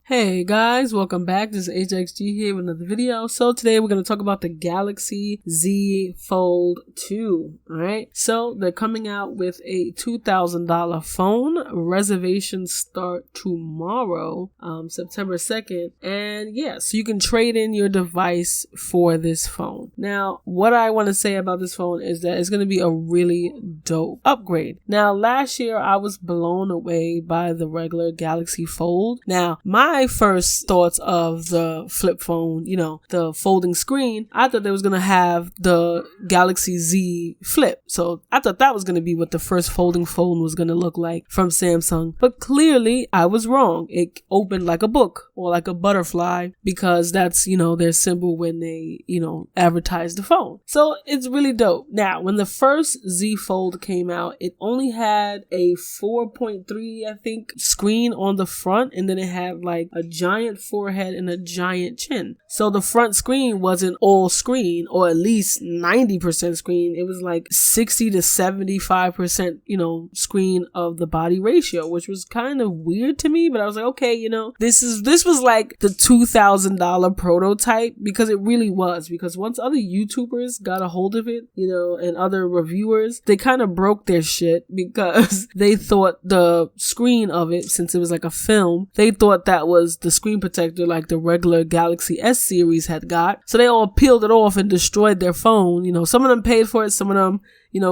Hey guys, welcome back. This is HXG here with another video. So today we're going to talk about the Galaxy Z Fold 2. Alright, so they're coming out with a $2,000 phone. Reservations start tomorrow, September 2nd. And yeah, so you can trade in your device for this phone. Now, what I want to say about this phone is that it's going to be a really dope upgrade. Now, last year I was blown away by the regular Galaxy Fold. Now, my first thoughts of the flip phone, the folding screen, I thought they was going to have the Galaxy Z Flip. So I thought that was going to be what the first folding phone was going to look like from Samsung. But clearly I was wrong. It opened like a book or like a butterfly because that's, their symbol when they, advertise the phone. So it's really dope. Now, when the first Z Fold came out, it only had a 4.3, I think, screen on the front, and then it had like a giant forehead and a giant chin. So the front screen wasn't all screen, or at least 90% screen. It was like 60 to 75%, screen of the body ratio, which was kind of weird to me, but I was like, okay, this was like the $2,000 prototype, because it really was, because once other YouTubers got a hold of it, and other reviewers, they kind of broke their shit because they thought the screen of it, since it was like a film, they thought that was the screen protector like the regular Galaxy S series had got. So they all peeled it off and destroyed their phone. Some of them paid for it, some of them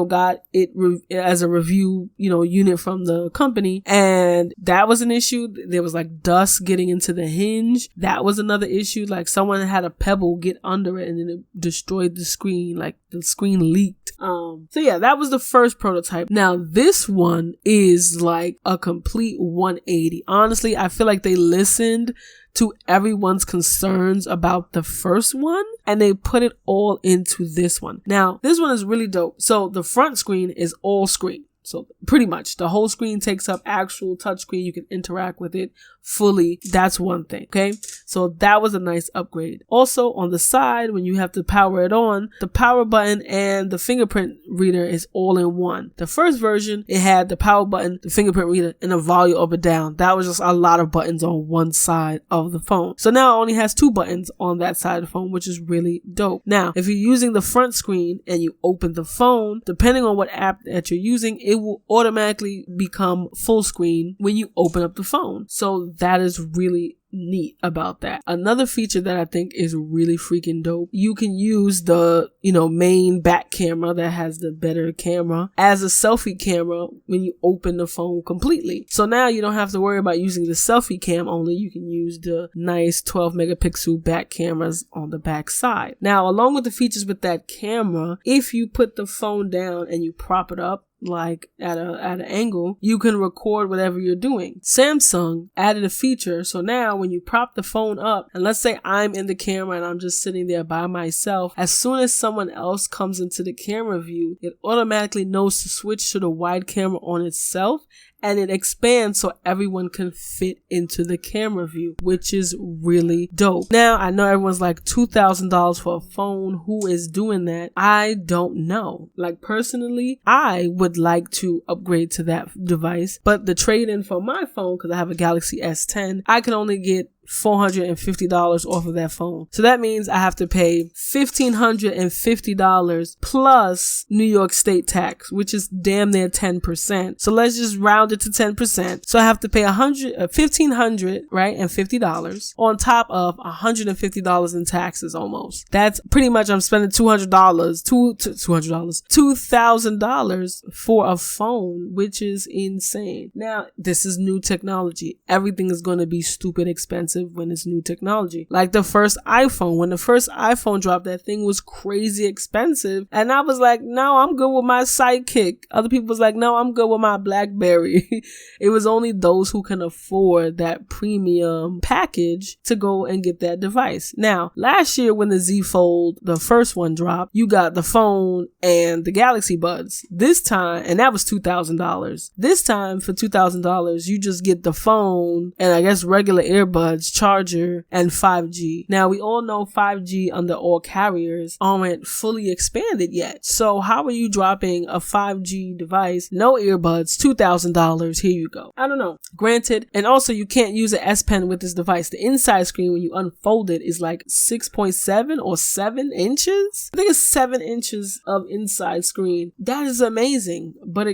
got it as a review, unit from the company. And that was an issue. There was like dust getting into the hinge. That was another issue. Like someone had a pebble get under it and then it destroyed the screen. Like the screen leaked. So yeah, that was the first prototype. Now this one is like a complete 180. Honestly, I feel like they listened to everyone's concerns about the first one and they put it all into this one. Now, this one is really dope. So the front screen is all screen. So pretty much the whole screen takes up actual touchscreen. You can interact with it fully. That's one thing. Okay. So that was a nice upgrade. Also on the side, when you have to power it on, the power button and the fingerprint reader is all in one. The first version, it had the power button, the fingerprint reader, and the volume up and down. That was just a lot of buttons on one side of the phone. So now it only has 2 buttons on that side of the phone, which is really dope. Now, if you're using the front screen and you open the phone, depending on what app that you're using, it will automatically become full screen when you open up the phone. So that is really neat about that. Another feature that I think is really freaking dope, you can use the main back camera that has the better camera as a selfie camera when you open the phone completely. So now you don't have to worry about using the selfie cam only. You can use the nice 12 megapixel back cameras on the back side. Now, along with the features with that camera, if you put the phone down and you prop it up like at an angle, you can record whatever you're doing. Samsung added a feature, so now when you prop the phone up, and let's say I'm in the camera and I'm just sitting there by myself, as soon as someone else comes into the camera view, it automatically knows to switch to the wide camera on itself, and it expands so everyone can fit into the camera view, which is really dope. Now, I know everyone's like $2,000 for a phone. Who is doing that? I don't know. Like personally, I would like to upgrade to that device, but the trade-in for my phone, because I have a Galaxy S10, I can only get $450 off of that phone. So that means I have to pay $1,550 plus New York state tax, which is damn near 10%. So let's just round it to 10%. So I have to pay $1,500, right, and $50 on top of $150 in taxes almost. That's pretty much, I'm spending $2,000 for a phone, which is insane. Now, this is new technology. Everything is going to be stupid expensive when it's new technology. Like the first iPhone, when the first iPhone dropped, that thing was crazy expensive, and I was like, no, I'm good with my Sidekick. Other people was like, no, I'm good with my BlackBerry. It was only those who can afford that premium package to go and get that device. Now, last year when the Z Fold, the first one dropped, you got the phone and the Galaxy Buds. This time, and that was $2,000. This time for $2,000, you just get the phone and I guess regular earbuds. earbuds, charger, and 5G. Now, we all know 5G under all carriers aren't fully expanded yet. So how are you dropping a 5G device, no earbuds, $2,000? Here you go. I don't know. Granted, and also you can't use an S Pen with this device. The inside screen, when you unfold it, is like 6.7 or 7 inches. I think it's 7 inches of inside screen. That is amazing. But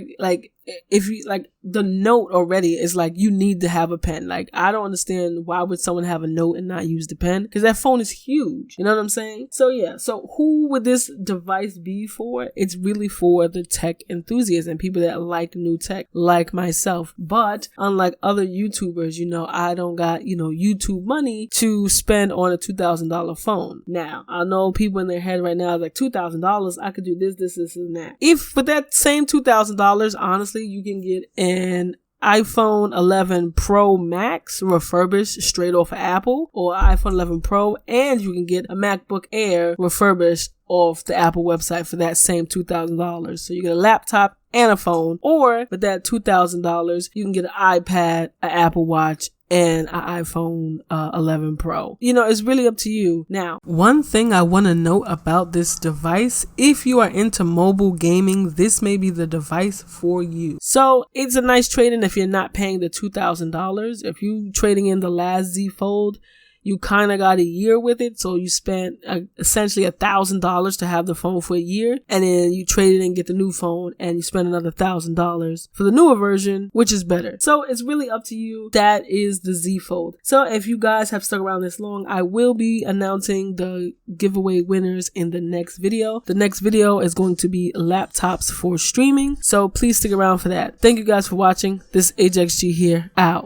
if you like, the Note already is like, you need to have a pen. Like, I don't understand why would someone have a Note and not use the pen, because that phone is huge. You know what I'm saying? So yeah, so who would this device be for? It's really for the tech enthusiasts and people that like new tech, like myself. But unlike other YouTubers, you know, I don't got, you know, YouTube money to spend on a $2,000 phone. Now, I know people in their head right now is like, $2,000, I could do this, and that. If for that same $2,000, honestly, you can get an iPhone 11 Pro Max refurbished straight off of Apple, or iPhone 11 Pro, and you can get a MacBook Air refurbished off the Apple website for that same $2,000. So you get a laptop and a phone, or with that $2,000, you can get an iPad, an Apple Watch, and an iPhone 11 Pro. You know, it's really up to you. Now, one thing I want to note about this device, if you are into mobile gaming, this may be the device for you. So it's a nice trade-in if you're not paying the $2,000. If you trading in the last Z Fold, you kind of got a year with it. So you spent essentially $1,000 to have the phone for a year. And then you trade it and get the new phone and you spend another $1,000 for the newer version, which is better. So it's really up to you. That is the Z Fold. So if you guys have stuck around this long, I will be announcing the giveaway winners in the next video. The next video is going to be laptops for streaming. So please stick around for that. Thank you guys for watching. This is HXG here. Out.